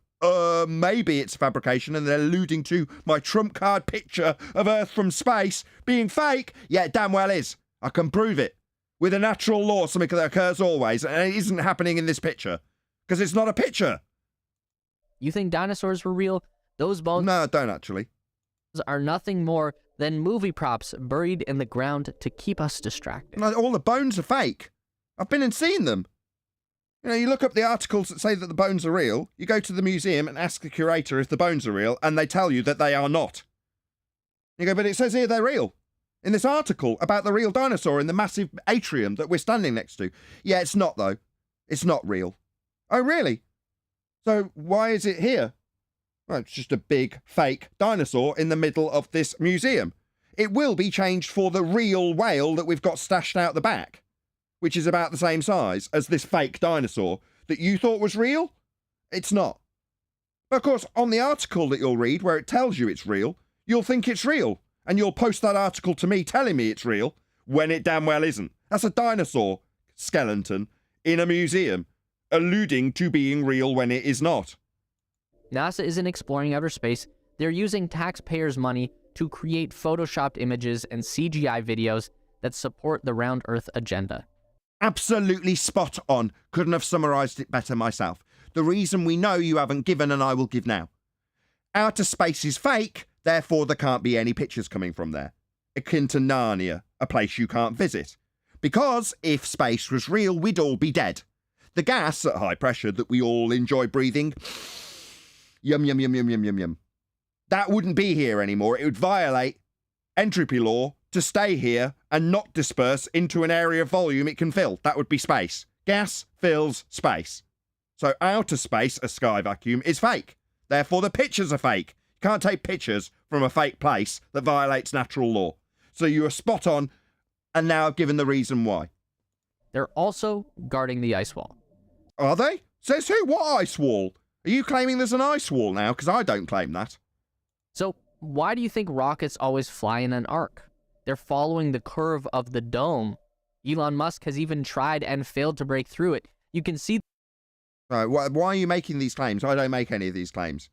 maybe it's a fabrication and they're alluding to my trump card picture of Earth from space being fake. Yeah, it damn well is. I can prove it. With a natural law, something that occurs always, and it isn't happening in this picture. Because it's not a picture. You think dinosaurs were real? Those bones No, I don't actually. are nothing more than movie props buried in the ground to keep us distracted. No, all the bones are fake. I've been and seen them. You know, you look up the articles that say that the bones are real, you go to the museum and ask the curator if the bones are real, and they tell you that they are not. You go, but it says here they're real. In this article about the real dinosaur in the massive atrium that we're standing next to. Yeah, it's not, though. It's not real. Oh, really? So why is it here? Well, it's just a big, fake dinosaur in the middle of this museum. It will be changed for the real whale that we've got stashed out the back, which is about the same size as this fake dinosaur that you thought was real. It's not. But of course, on the article that you'll read where it tells you it's real, you'll think it's real. And you'll post that article to me telling me it's real when it damn well isn't. That's a dinosaur skeleton in a museum, alluding to being real when it is not. NASA isn't exploring outer space. They're using taxpayers' money to create photoshopped images and CGI videos that support the round Earth agenda. Absolutely spot on. Couldn't have summarized it better myself. The reason we know you haven't given and I will give now. Outer space is fake, therefore there can't be any pictures coming from there. Akin to Narnia, a place you can't visit. Because if space was real, we'd all be dead. The gas at high pressure that we all enjoy breathing, yum, yum, yum, yum, yum, yum, yum. That wouldn't be here anymore. It would violate entropy law to stay here and not disperse into an area of volume it can fill. That would be space. Gas fills space. So outer space, a sky vacuum, is fake. Therefore, the pictures are fake. You can't take pictures from a fake place that violates natural law. So you are spot on, and now I've given the reason why. They're also guarding the ice wall. Are they? Says who? What ice wall? Are you claiming there's an ice wall now? Because I don't claim that. So why do you think rockets always fly in an arc? They're following the curve of the dome. Elon Musk has even tried and failed to break through it. You can see... Why are you making these claims? I don't make any of these claims.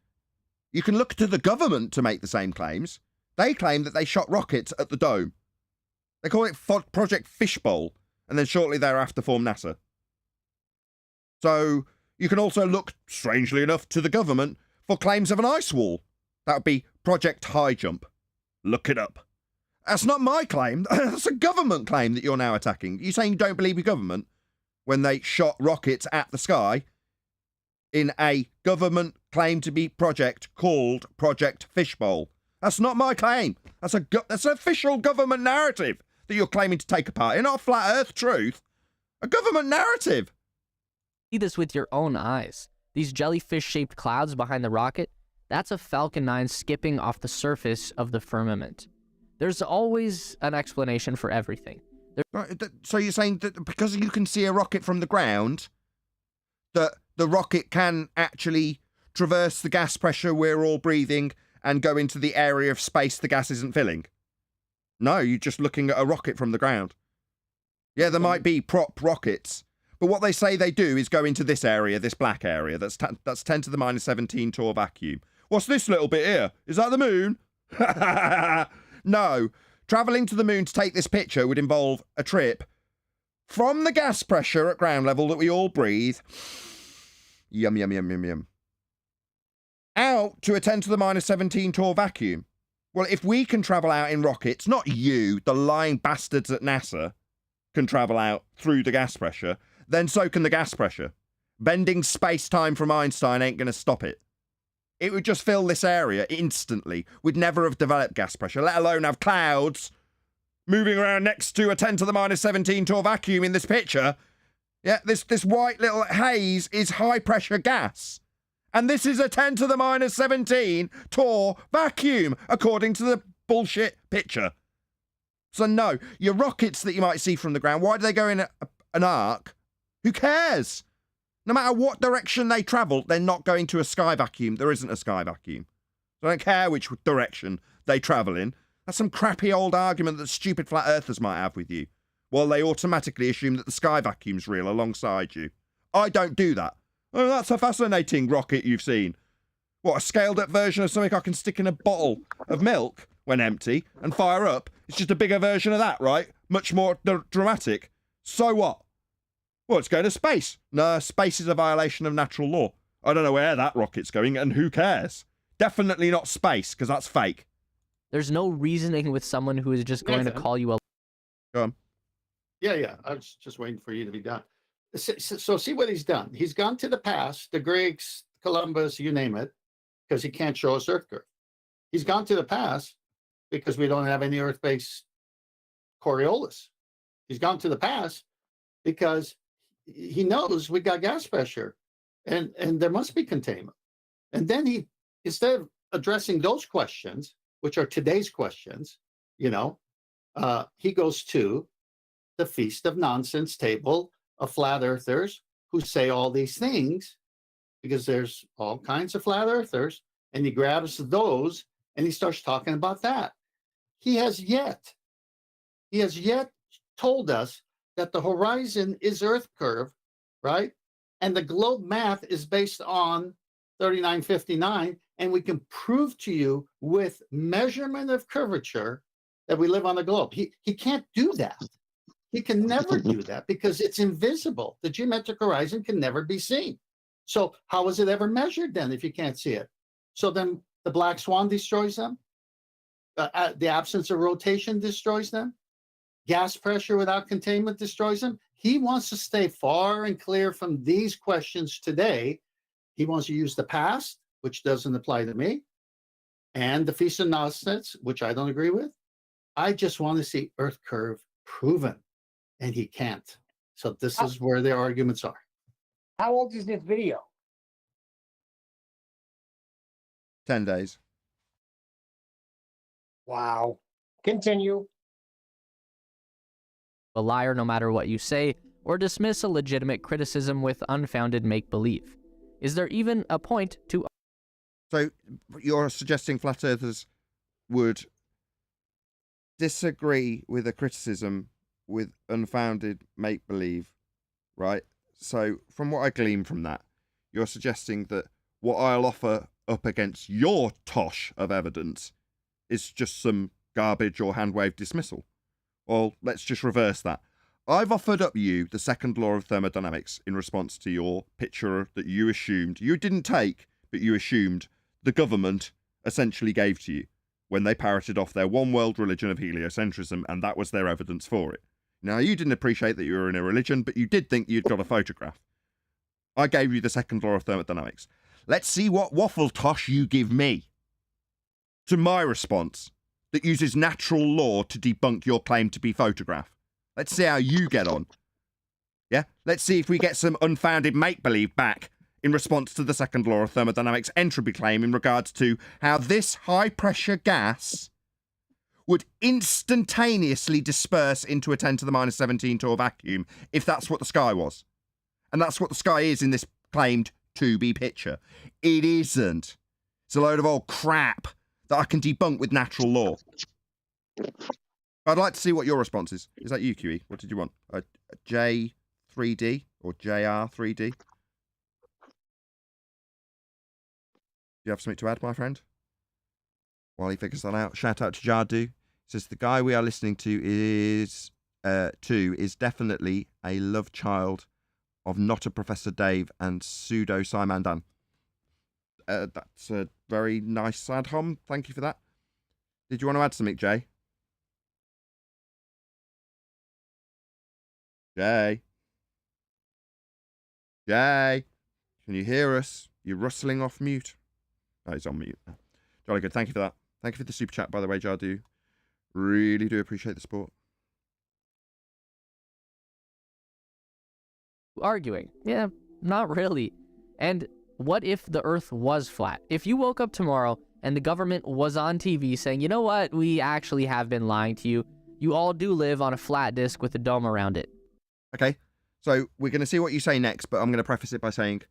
You can look to the government to make the same claims. They claim that they shot rockets at the dome. They call it Project Fishbowl, and then shortly thereafter form NASA. So you can also look, strangely enough, to the government for claims of an ice wall. That would be Project High Jump. Look it up. That's not my claim. That's a government claim that you're now attacking. You saying you don't believe your government when they shot rockets at the sky in a government claim to be project called Project Fishbowl. That's not my claim. That's an official government narrative that you're claiming to take apart. It's not a flat earth truth. A government narrative. See this with your own eyes. These jellyfish-shaped clouds behind the rocket, that's a Falcon 9 skipping off the surface of the firmament. There's always an explanation for everything. So you're saying that because you can see a rocket from the ground, that the rocket can actually traverse the gas pressure we're all breathing and go into the area of space the gas isn't filling? No, you're just looking at a rocket from the ground. Yeah, there might be prop rockets, but what they say they do is go into this area, this black area, that's 10 to the minus 17 torr vacuum. What's this little bit here? Is that the moon? No. Travelling to the moon to take this picture would involve a trip from the gas pressure at ground level that we all breathe, yum, yum, yum, yum, yum, out to a 10 to the minus 17 torr vacuum. Well, if we can travel out in rockets, not you, the lying bastards at NASA, can travel out through the gas pressure, then so can the gas pressure. Bending space-time from Einstein ain't going to stop it. It would just fill this area instantly. We'd never have developed gas pressure, let alone have clouds moving around next to a 10 to the minus 17 torr vacuum in this picture. Yeah, this white little haze is high-pressure gas. And this is a 10 to the minus 17 torr vacuum, according to the bullshit picture. So no, your rockets that you might see from the ground, why do they go in an arc? Who cares? No matter what direction they travel, they're not going to a sky vacuum. There isn't a sky vacuum. So I don't care which direction they travel in. That's some crappy old argument that stupid flat earthers might have with you, while they automatically assume that the sky vacuum's real alongside you. I don't do that. Oh, that's a fascinating rocket you've seen. What, a scaled-up version of something I can stick in a bottle of milk when empty and fire up? It's just a bigger version of that, right? Much more dramatic. So what? Well, it's going to space. No, space is a violation of natural law. I don't know where that rocket's going, and who cares? Definitely not space, because that's fake. There's no reasoning with someone who is just going to call you a... Go on. Yeah. I was just waiting for you to be done. So see what he's done. He's gone to the past, the Greeks, Columbus, you name it, because he can't show us Earth curve. He's gone to the past because we don't have any Earth-based Coriolis. He's gone to the past because he knows we got gas pressure and there must be containment. And then he, instead of addressing those questions, which are today's questions, he goes to the Feast of Nonsense table of flat earthers who say all these things, because there's all kinds of flat earthers, and he grabs those and he starts talking about that. He has yet told us that the horizon is Earth curve, right? And the globe math is based on 3959, and we can prove to you with measurement of curvature that we live on the globe. He can't do that. He can never do that because it's invisible. The geometric horizon can never be seen. So how is it ever measured then if you can't see it? So then the black swan destroys them. The absence of rotation destroys them. Gas pressure without containment destroys them. He wants to stay far and clear from these questions today. He wants to use the past, which doesn't apply to me, and the Feast of Nonsense, which I don't agree with. I just want to see Earth curve proven, and he can't. So this is where their arguments are. How old is this video? 10 days. Wow. Continue. a liar no matter what you say, or dismiss a legitimate criticism with unfounded make-believe? Is there even a point to... So you're suggesting flat earthers would disagree with a criticism with unfounded make-believe, right? So from what I glean from that, you're suggesting that what I'll offer up against your tosh of evidence is just some garbage or hand-wave dismissal. Well, let's just reverse that. I've offered up you the second law of thermodynamics in response to your picture that you assumed, you didn't take, but you assumed the government essentially gave to you when they parroted off their one world religion of heliocentrism, and that was their evidence for it. Now, you didn't appreciate that you were in a religion, but you did think you'd got a photograph. I gave you the second law of thermodynamics. Let's see what waffle tosh you give me to my response that uses natural law to debunk your claim to be photograph. Let's see how you get on. Yeah? Let's see if we get some unfounded make-believe back in response to the second law of thermodynamics entropy claim in regards to how this high-pressure gas would instantaneously disperse into a 10 to the minus 17 torr vacuum if that's what the sky was. And that's what the sky is in this claimed to be picture. It isn't. It's a load of old crap that I can debunk with natural law. I'd like to see what your response is. Is that you, QE? What did you want? A J3D or JR3D? Do you have something to add, my friend? While he figures that out, shout out to Jardu. Says the guy we are listening to is definitely a love child of not a Professor Dave and pseudo Simon Dan. That's a very nice sad hom. Thank you for that. Did you want to add something, Jay? Jay? Jay? Can you hear us? You're rustling off mute. Oh, he's on mute. Jolly good. Thank you for that. Thank you for the super chat, by the way, Jardu. Really do appreciate the support. Arguing. Yeah, not really. And what if the Earth was flat? If you woke up tomorrow and the government was on TV saying, you know what, we actually have been lying to you. You all do live on a flat disk with a dome around it. Okay, so we're going to see what you say next, but I'm going to preface it by saying,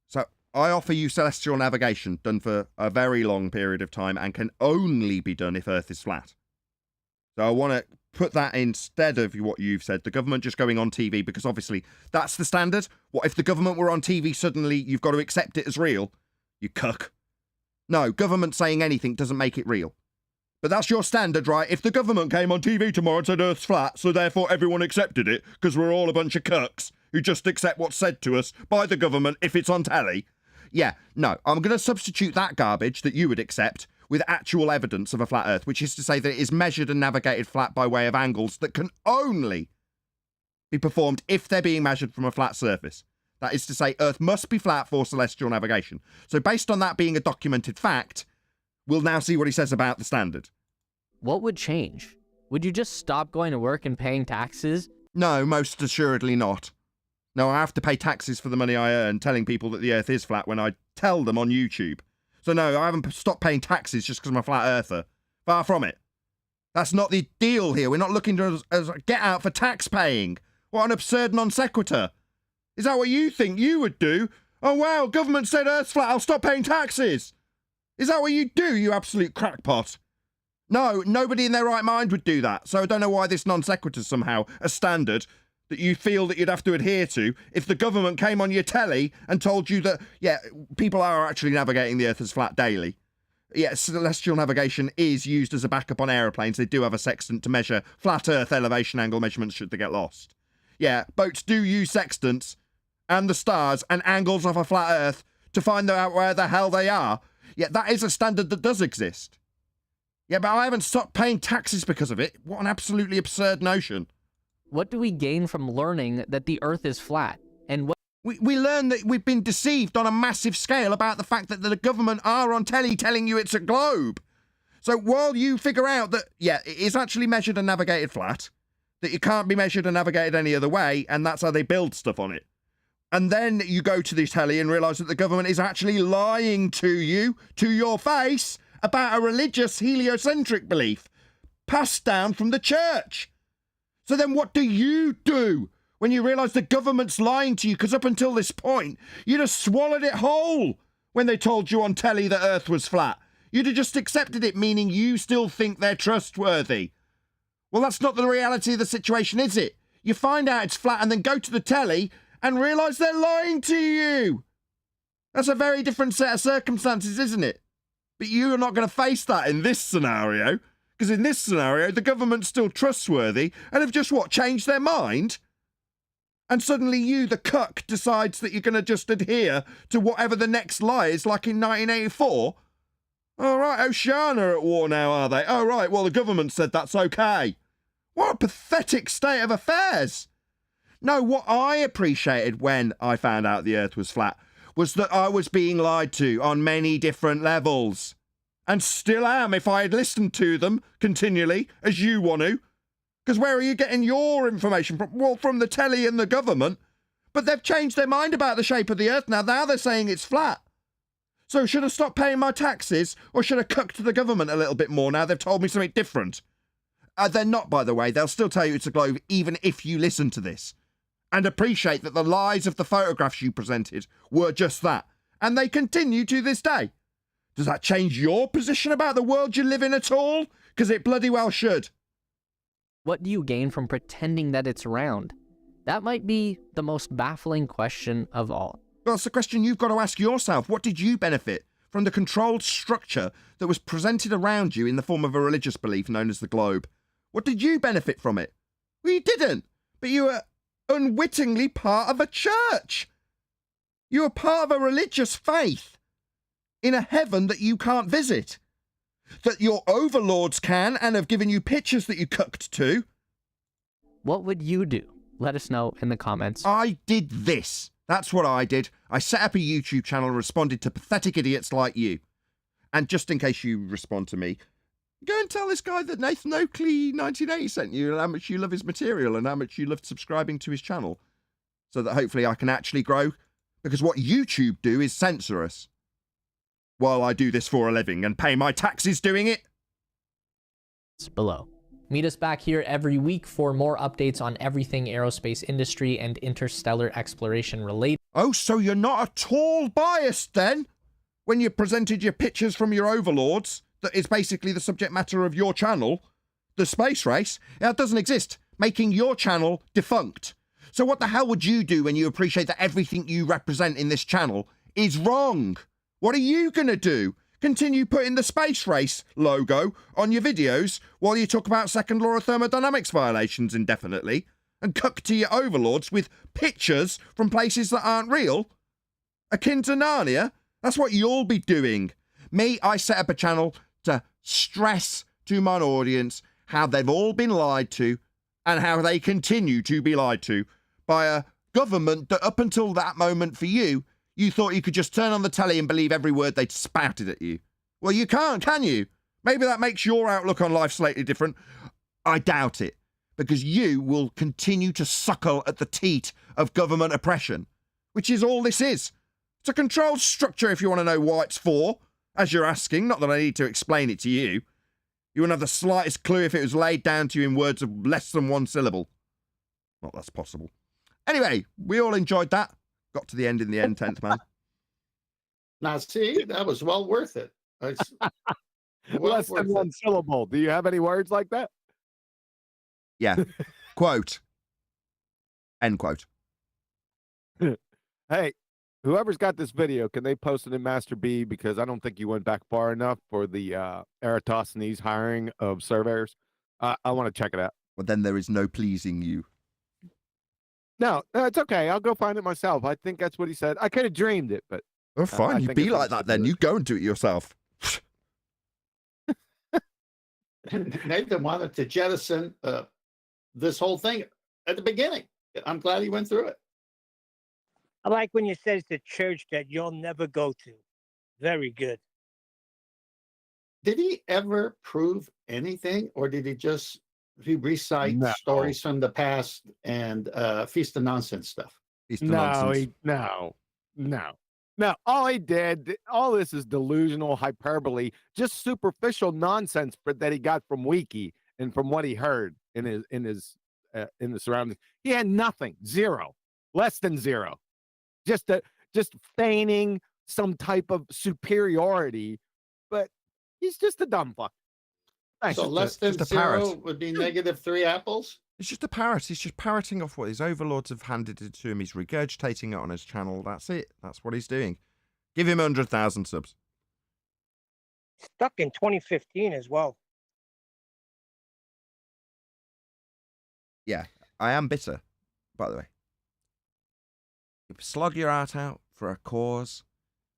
so I offer you celestial navigation done for a very long period of time and can only be done if Earth is flat. So I want to put that instead of what you've said, the government just going on TV, because obviously that's the standard. What if the government were on TV suddenly, you've got to accept it as real? You cuck. No, government saying anything doesn't make it real. But that's your standard, right? If the government came on TV tomorrow and said Earth's flat, so therefore everyone accepted it, because we're all a bunch of cucks who just accept what's said to us by the government if it's on telly. Yeah, no, I'm going to substitute that garbage that you would accept with actual evidence of a flat Earth, which is to say that it is measured and navigated flat by way of angles that can only be performed if they're being measured from a flat surface. That is to say, Earth must be flat for celestial navigation. So based on that being a documented fact, we'll now see what he says about the standard. What would change? Would you just stop going to work and paying taxes? No, most assuredly not. No, I have to pay taxes for the money I earn telling people that the Earth is flat when I tell them on YouTube. So no, I haven't stopped paying taxes just because I'm a flat earther. Far from it. That's not the deal here. We're not looking to as get out for tax paying. What an absurd non sequitur. Is that what you think you would do? Oh wow, government said Earth's flat, I'll stop paying taxes. Is that what you do, you absolute crackpot? No, nobody in their right mind would do that. So I don't know why this non sequitur is somehow a standard that you feel that you'd have to adhere to if the government came on your telly and told you that, yeah, people are actually navigating the Earth as flat daily. Yeah, celestial navigation is used as a backup on aeroplanes. They do have a sextant to measure flat Earth elevation angle measurements should they get lost. Yeah, boats do use sextants and the stars and angles of a flat Earth to find out where the hell they are. Yeah, that is a standard that does exist. Yeah, but I haven't stopped paying taxes because of it. What an absolutely absurd notion. What do we gain from learning that the Earth is flat? And what we learn that we've been deceived on a massive scale about the fact that the government are on telly telling you it's a globe. So while you figure out that, yeah, it is actually measured and navigated flat, that it can't be measured and navigated any other way, and that's how they build stuff on it. And then you go to this telly and realise that the government is actually lying to you, to your face, about a religious heliocentric belief passed down from the church. So then what do when you realise the government's lying to you? Because up until this point, you'd have swallowed it whole when they told you on telly that Earth was flat. You'd have just accepted it, meaning you still think they're trustworthy. Well, that's not the reality of the situation, is it? You find out it's flat and then go to the telly and realise they're lying to you. That's a very different set of circumstances, isn't it? But you're not going to face that in this scenario, because in this scenario, the government's still trustworthy and have just, changed their mind? And suddenly you, the cuck, decides that you're going to just adhere to whatever the next lie is, like in 1984? All right, Oceania are at war now, are they? Oh, right, well, the government said that's okay. What a pathetic state of affairs. No, what I appreciated when I found out the Earth was flat was that I was being lied to on many different levels. And still am if I had listened to them continually, as you want to. Because where are you getting your information from? Well, from the telly and the government. But they've changed their mind about the shape of the Earth now. Now they're saying it's flat. So should I stop paying my taxes, or should I cuck to the government a little bit more now they've told me something different? They're not, by the way. They'll still tell you it's a globe even if you listen to this. And appreciate that the lies of the photographs you presented were just that. And they continue to this day. Does that change your position about the world you live in at all? Because it bloody well should. What do you gain from pretending that it's round? That might be the most baffling question of all. Well, it's the question you've got to ask yourself. What did you benefit from the controlled structure that was presented around you in the form of a religious belief known as the globe. What did you benefit from it? Well, you didn't, but you were unwittingly part of a church. You were part of a religious faith in a heaven that you can't visit, that your overlords can and have given you pictures that you cucked to. What would you do? Let us know in the comments. I did this. That's what I did. I set up a YouTube channel and responded to pathetic idiots like you. And just in case you respond to me, go and tell this guy that Nathan Oakley 1980 sent you and how much you love his material and how much you loved subscribing to his channel, so that hopefully I can actually grow. Because what YouTube do is censor us, while I do this for a living and pay my taxes doing it. It's below. Meet us back here every week for more updates on everything aerospace industry and interstellar exploration related. Oh, so you're not at all biased then? When you presented your pictures from your overlords, that is basically the subject matter of your channel, the space race, that doesn't exist, making your channel defunct. So what the hell would you do when you appreciate that everything you represent in this channel is wrong? What are you going to do? Continue putting the space race logo on your videos while you talk about second law of thermodynamics violations indefinitely and cuck to your overlords with pictures from places that aren't real? Akin to Narnia? That's what you'll be doing. Me, I set up a channel to stress to my audience how they've all been lied to and how they continue to be lied to by a government that up until that moment for you, you thought you could just turn on the telly and believe every word they'd spouted at you. Well, you can't, can you? Maybe that makes your outlook on life slightly different. I doubt it, because you will continue to suckle at the teat of government oppression, which is all this is. It's a controlled structure if you want to know what it's for, as you're asking, not that I need to explain it to you. You wouldn't have the slightest clue if it was laid down to you in words of less than one syllable. Not that's possible. Anyway, we all enjoyed that. Got to the end in the end, 10th man. Now, see, that was well worth it. It's Less than one syllable. Do you have any words like that? Yeah. Quote. End quote. Hey, whoever's got this video, can they post it in Master B? Because I don't think you went back far enough for the Eratosthenes hiring of surveyors. I want to check it out. Well, then there is no pleasing you. No, it's okay. I'll go find it myself. I think that's what he said. I could have dreamed it, but Oh, fine. You be like that then. You go and do it yourself. Nathan wanted to jettison this whole thing at the beginning. I'm glad he went through it. I like when you said it's a church that you'll never go to. Very good. Did he ever prove anything, or did he recite stories from the past and feast of nonsense stuff? No. All he did, all this is delusional hyperbole, just superficial nonsense that he got from Wiki and from what he heard in the surroundings. He had nothing, zero, less than zero, just feigning some type of superiority, but he's just a dumb fuck. So less than zero would be -3 apples? It's just a parrot. He's just parroting off what his overlords have handed it to him. He's regurgitating it on his channel. That's it. That's what he's doing. Give him 100,000 subs. Stuck in 2015 as well. Yeah, I am bitter, by the way. You slog your heart out for a cause,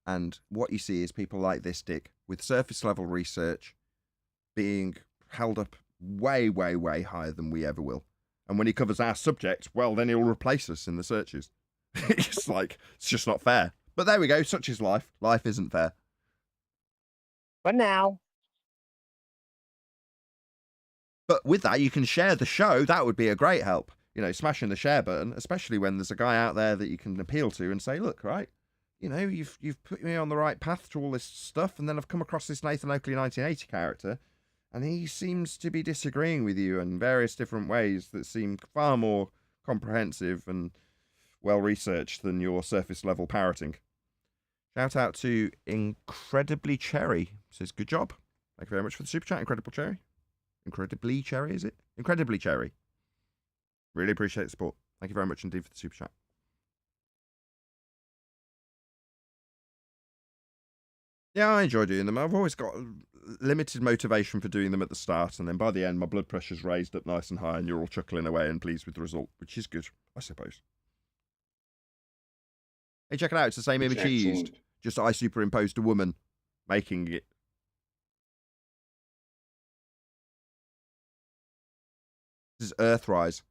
and what you see is people like this dick with surface level research being held up way, way, way higher than we ever will. And when he covers our subject, well, then he'll replace us in the searches. It's like, it's just not fair. But there we go. Such is life. Life isn't fair. But now. But with that, you can share the show. That would be a great help. You know, smashing the share button, especially when there's a guy out there that you can appeal to and say, look, right, you know, you've put me on the right path to all this stuff, and then I've come across this Nathan Oakley 1980 character, and he seems to be disagreeing with you in various different ways that seem far more comprehensive and well-researched than your surface-level parroting. Shout out to Incredibly Cherry. Says, good job. Thank you very much for the super chat, Incredible Cherry. Incredibly Cherry, is it? Incredibly Cherry. Really appreciate the support. Thank you very much indeed for the super chat. Yeah, I enjoy doing them. I've always got limited motivation for doing them at the start, and then by the end, my blood pressure's raised up nice and high, and you're all chuckling away and pleased with the result, which is good, I suppose. Hey, check it out. It's the same It's image he used. excellent. Just I superimposed a woman making it. This is Earthrise.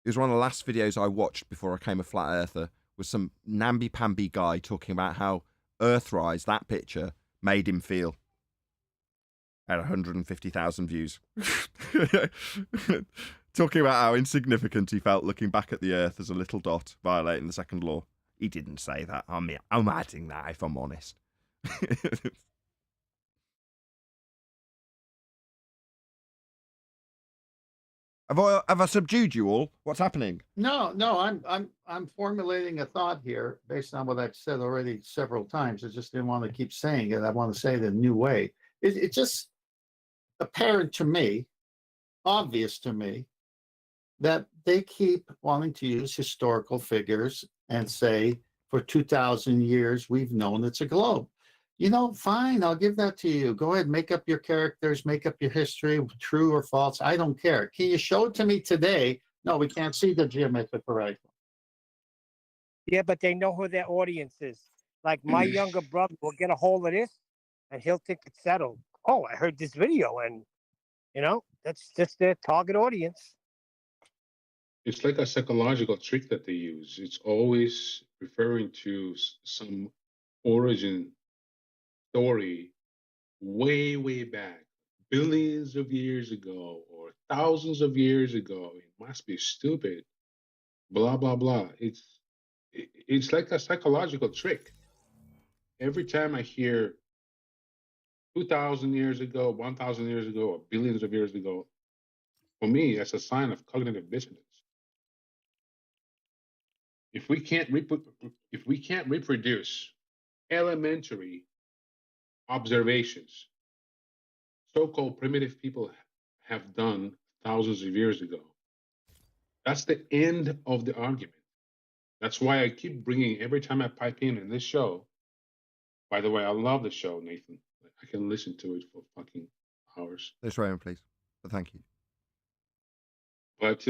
It was one of the last videos I watched before I became a flat earther, was some namby-pamby guy talking about how Earthrise, that picture, made him feel. Had 150,000 views. Talking about how insignificant he felt looking back at the Earth as a little dot violating the second law. He didn't say that. I'm adding that, if I'm honest. Have I subdued you all? What's happening? No, I'm formulating a thought here based on what I've said already several times. I just didn't want to keep saying it. I want to say it in a new way. It's just apparent to me, obvious to me, that they keep wanting to use historical figures and say, for 2,000 years, we've known it's a globe. You know, fine, I'll give that to you. Go ahead, make up your characters, make up your history, true or false. I don't care. Can you show it to me today? No, we can't see the geometric horizon. Yeah, but they know who their audience is. Like my younger brother will get a hold of this and he'll think it's settled. Oh, I heard this video, and that's just their target audience. It's like a psychological trick that they use. It's always referring to some origin story way, way back, billions of years ago or thousands of years ago. It must be stupid. Blah, blah, blah. It's like a psychological trick. Every time I hear 2,000 years ago, 1,000 years ago, or billions of years ago, for me, that's a sign of cognitive dissonance. If we can't reproduce elementary observations so-called primitive people have done thousands of years ago, that's the end of the argument. That's why I keep bringing, every time I pipe in this show. By the way, I love the show, Nathan. I can listen to it for fucking hours. This Raymond, please. But thank you. But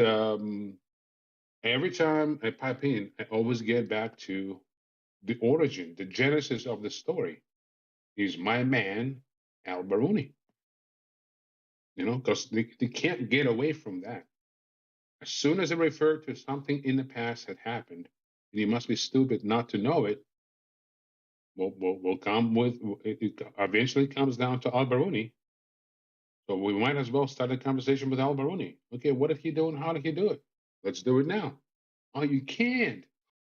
every time I pipe in, I always get back to the origin, the genesis of the story is my man, Al Baruni. Because they can't get away from that. As soon as I refer to something in the past that happened, and you must be stupid not to know it, we'll come with, it eventually comes down to Al Baruni. So we might as well start a conversation with Al Baruni. Okay, what did he do and how did he do it? Let's do it now. Oh, you can't.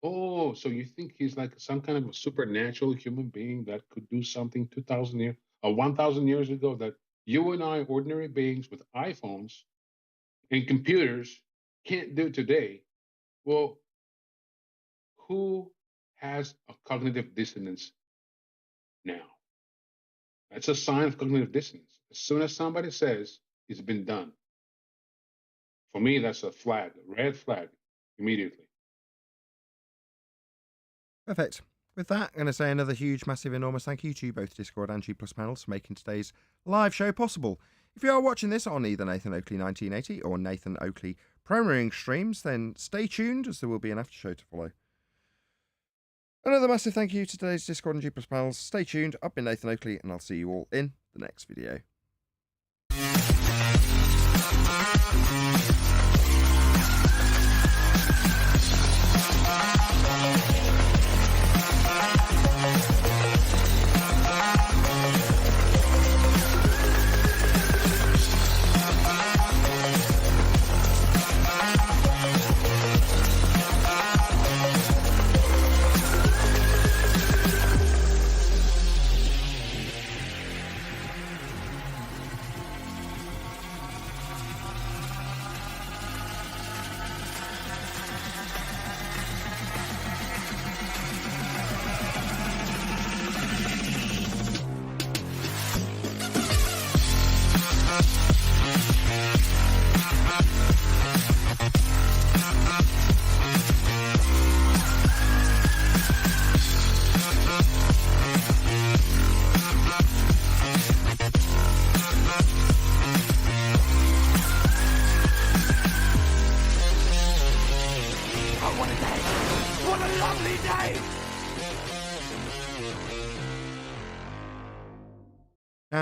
Oh, so you think he's like some kind of a supernatural human being that could do something 2,000 years or 1,000 years ago that you and I, ordinary beings with iPhones and computers, can't do today? Well, who has a cognitive dissonance now? That's a sign of cognitive dissonance. As soon as somebody says it's been done, for me, that's a flag, a red flag, immediately. Perfect. With that, I'm going to say another huge, massive, enormous thank you to both Discord and G+ panels for making today's live show possible. If you are watching this on either Nathan Oakley 1980 or Nathan Oakley premiering streams, then stay tuned as there will be an after show to follow. Another massive thank you to today's Discord and G+ panels. Stay tuned. I've been Nathan Oakley, and I'll see you all in the next video.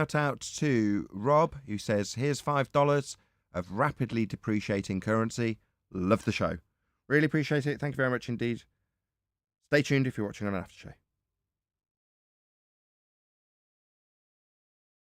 shout out to Rob, who says, here's $5 of rapidly depreciating currency. Love the show. Really appreciate it. Thank you very much indeed. Stay tuned if you're watching on an after show.